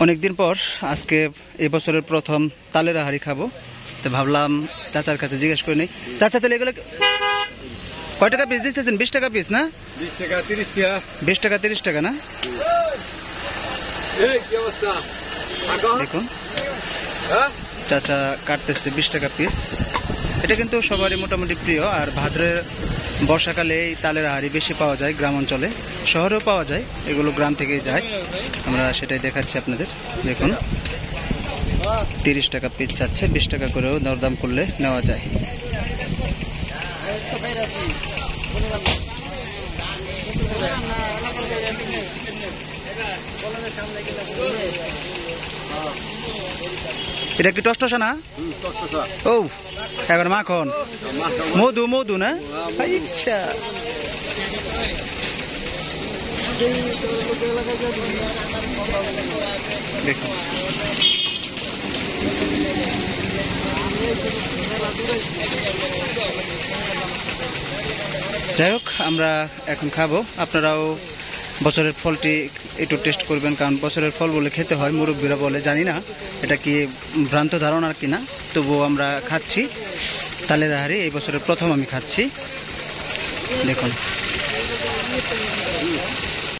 অনেকদিন পর আজকে এই বছরের প্রথম তালের আহারি খাবো, তো ভাবলাম চাচার কাছে জিজ্ঞেস করে নেই। চাচা, তাহলে এগুলো কয় টাকা পিস দিচ্ছেন? 20 টাকা পিস না? 20 টাকা 30 টাকা। 20 টাকা 30 টাকা না? দেখুন চাচা কাটতেছে 20 টাকা পিস। এটা কিন্তু সবারই মোটামুটি প্রিয়। আর ভাদ্রের বর্ষাকালে এই তালের আহারি বেশি পাওয়া যায় গ্রাম অঞ্চলে, শহরেও পাওয়া যায়, এগুলো গ্রাম থেকেই যায়। আমরা সেটাই দেখাচ্ছি আপনাদের। দেখুন 30 টাকা পিস চাচ্ছে, 20 টাকা করেও দরদাম করলে নেওয়া যায়। এটা কি টসটসা না? ও এখন মাখন, মধু মধু না? আচ্ছা, দেখুন যাই হোক, আমরা এখন খাবো। আপনারাও বছরের ফলটি একটু টেস্ট করবেন, কারণ বছরের ফল বলে খেতে হয়, মুরব্বীরা বলে। জানি না এটা কি ভ্রান্ত ধারণা কিনা, তবুও আমরা খাচ্ছি তালের আহারি। এই বছরের প্রথম আমি খাচ্ছি। দেখুন